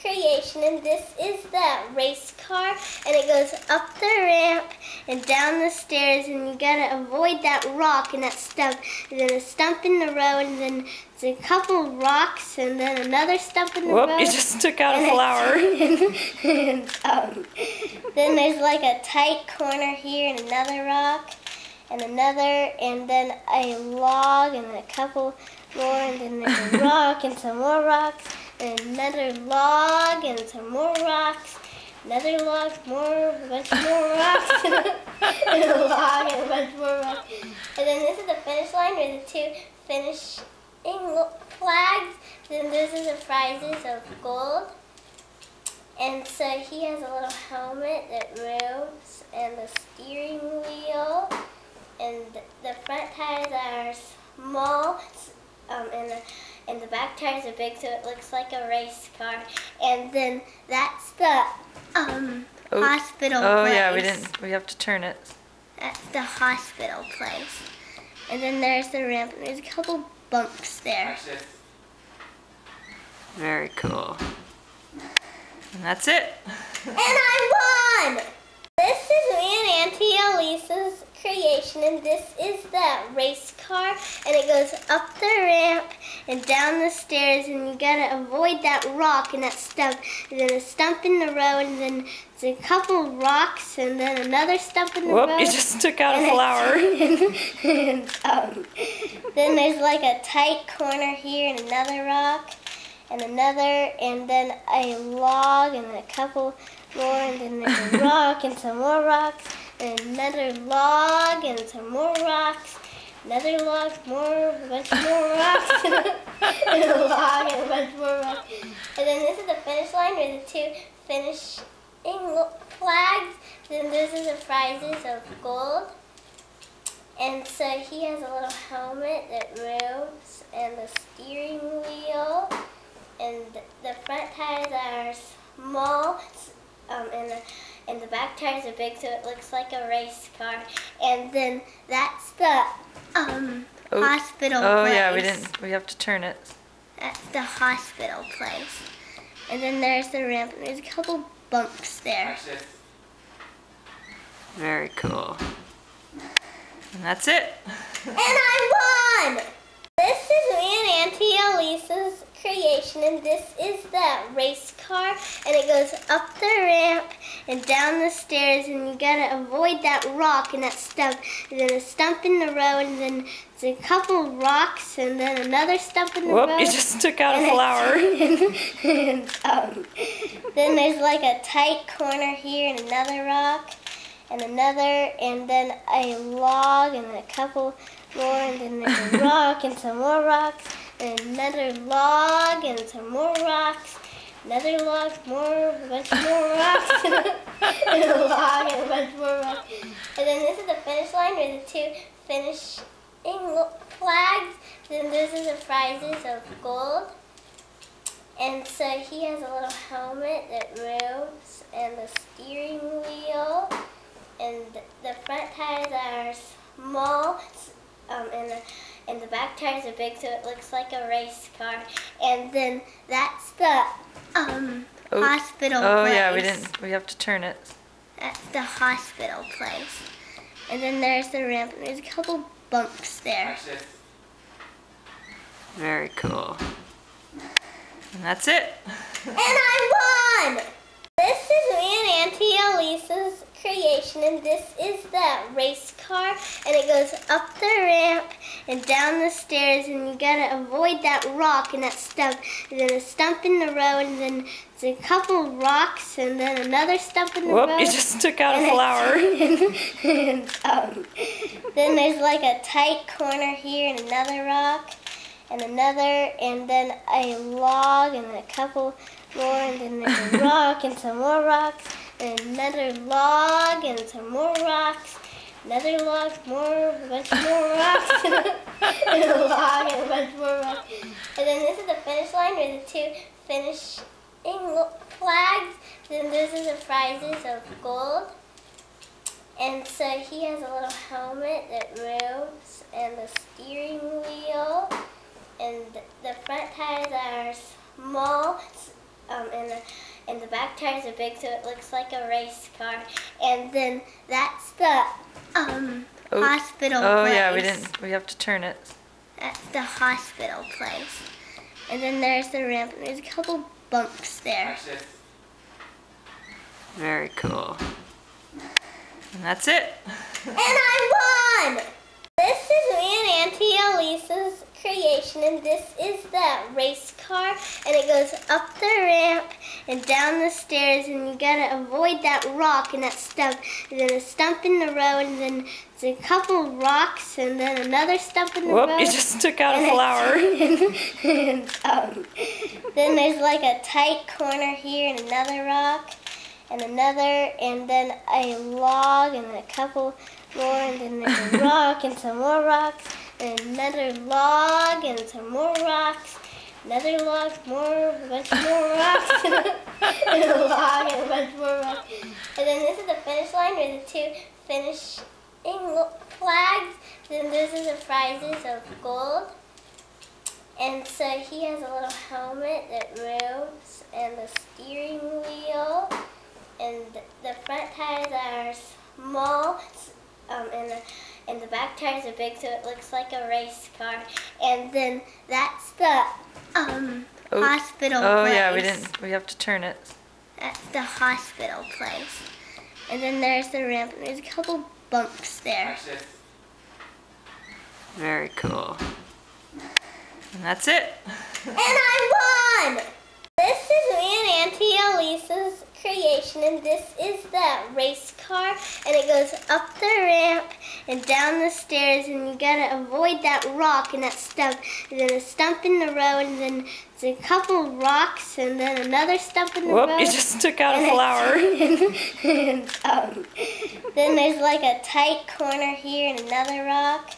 creation, and this is the race car, and it goes up the ramp and down the stairs, and you gotta avoid that rock and that stump, and then a stump in the road, and then there's a couple rocks, and then another stump in the road. You just took out a flower. Then there's like a tight corner here, and another rock, and another, and then a log, and a couple more, and then there's a rock, and some more rocks, and another log, and some more rocks, another log, a bunch more rocks, and a log, and a bunch more rocks. And then this is the finish line where the two finishing flags. Then those are the prizes of gold. And so he has a little helmet that moves, and the steering wheel, and the front tires are small, and the back tires are big, so it looks like a race car. And then that's the hospital place. Oh yeah, we have to turn it. That's the hospital place. And then there's the ramp, and there's a couple bumps there. Very cool. And that's it. And I won! This is me and Auntie Elisa's creation, and this is the race car, and it goes up the ramp and down the stairs, and you gotta avoid that rock and that stump, and then a stump in the road, and then there's a couple rocks, and then another stump in the road. You just took out a flower. Then there's like a tight corner here, and another rock, and another, and then a log, and a couple more, and then there's a rock, and some more rocks, and another log, and some more rocks, another log, a bunch more rocks, and a log, and a bunch more rocks. And then this is the finish line where the two finishing flags. Then those are the prizes of gold. And so he has a little helmet that moves, and the steering wheel, and the front tires are small, and the back tires are big, so it looks like a race car. And then that's the hospital place. Oh yeah, we have to turn it. That's the hospital place. And then there's the ramp, and there's a couple bumps there. Very cool. And that's it. And I won! This is me and Auntie Elisa's creation, and this is the race car, and it goes up the ramp and down the stairs, and you gotta avoid that rock and that stump, and then a stump in the road, and then there's a couple rocks, and then another stump in the road. You just took out a flower. Then there's like a tight corner here, and another rock, and another, and then a log, and a couple more, and then there's a rock, and some more rocks, and another log, and some more rocks, another log, a bunch more rocks, and a log, and a bunch more rocks. And then this is the finish line where the two finishing flags. Then those are the prizes of gold. And so he has a little helmet that moves, and the steering wheel, and the front tires are small, and the back tires are big, so it looks like a race car. And then that's the hospital place. Oh yeah, we have to turn it. That's the hospital place. And then there's the ramp, and there's a couple bumps there. Very cool. And that's it. And I won! This is me and Auntie Elisa's creation, and this is the race car, and it goes up the ramp and down the stairs, and you gotta avoid that rock and that stump, and then a stump in the road, and then there's a couple rocks, and then another stump in the road. You just took out a flower. Then there's like a tight corner here, and another rock, and another, and then a log, and a couple more, and then there's a rock, and some more rocks, and another log, and some more rocks, another log, a bunch more rocks, and a log, and a bunch more rocks. And then this is the finish line where the two finishing flags. Then those are the prizes of gold. And so he has a little helmet that moves, and the steering wheel, and the front tires are small, and the back tires are big, so it looks like a race car. And then that's the hospital Oh place. yeah, we have to turn it. That's the hospital place. And then there's the ramp, and there's a couple bumps there. Very cool. And that's it. And I won! This is me and Auntie Elisa's creation, and this is the race car, and it goes up the ramp and down the stairs, and you gotta avoid that rock and that stump, and then a stump in the road, and then there's a couple rocks, and then another stump in the road. Whoop, you just took out a flower. Then there's like a tight corner here and another rock, and another, and then a log, and a couple more, and then there's a rock and some more rocks, and another log and some more rocks, another log, a bunch more rocks, and a log and a bunch more rocks. And then this is the finish line where the two finishing flags. Then those are the prizes of gold. And so he has a little helmet that moves, and the steering wheel, and the front tires are small, and the back tires are big, so it looks like a race car. And then that's the hospital place. Oh yeah, we have to turn it. That's the hospital place. And then there's the ramp, and there's a couple bumps there. Very cool. And that's it. And I won! This is me and Auntie Elisa's creation, and this is the race car, and it goes up the ramp and down the stairs, and you gotta avoid that rock and that stump, and then a stump in the road, and then there's a couple rocks, and then another stump in the road. Whoop, you just took out a flower. Then there's like a tight corner here and another rock,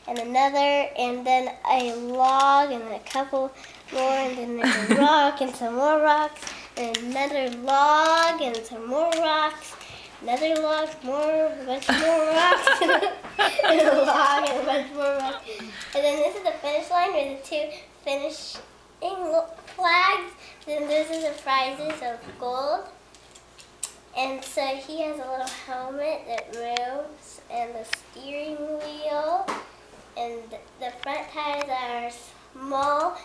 and another, and then a log, and a couple more, and then there's a rock and some more rocks, and another log and some more rocks, another log, a bunch more rocks, and a log and a bunch more rocks. And then this is the finish line where the two finishing flags. Then those are the prizes of gold. And so he has a little helmet that moves, and the steering wheel, and the front tires are small,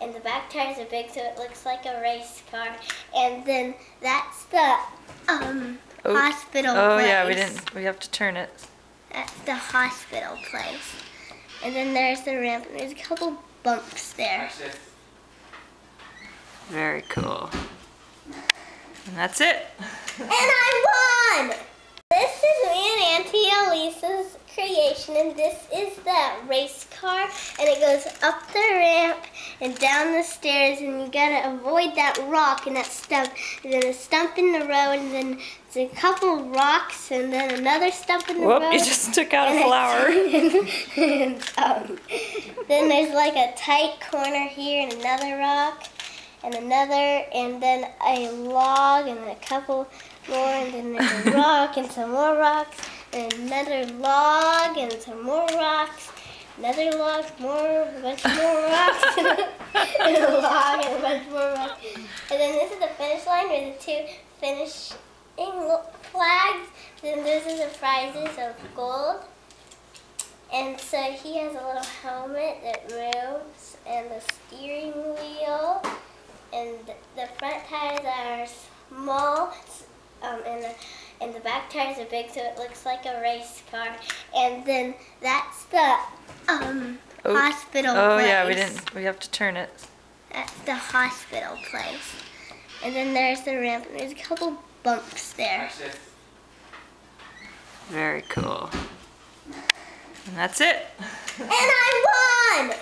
and the back tires are big, so it looks like a race car. And then that's the hospital place. Oh yeah, we have to turn it. That's the hospital place. And then there's the ramp, and there's a couple bumps there. Very cool. And that's it. And I won! This is me and Auntie Elisa's creation, and this is the race car, and it goes up the ramp and down the stairs, and you gotta avoid that rock and that stump, and then a stump in the road, and then there's a couple rocks, and then another stump in the road. Whoop, you just took out a flower. Then there's like a tight corner here and another rock, and another, and then a log and a couple more, and then there's a rock and some more rocks, and another log and some more rocks, another log, a bunch more rocks, and a log and a bunch more rocks. And then this is the finish line where the two finishing flags. Then those are the prizes of gold. And so he has a little helmet that moves, and the steering wheel, and the front tires are small, and the back tires are big, so it looks like a race car. And then that's the hospital place. Oh yeah, we have to turn it. That's the hospital place. And then there's the ramp, and there's a couple bumps there. Very cool. And that's it. And I won!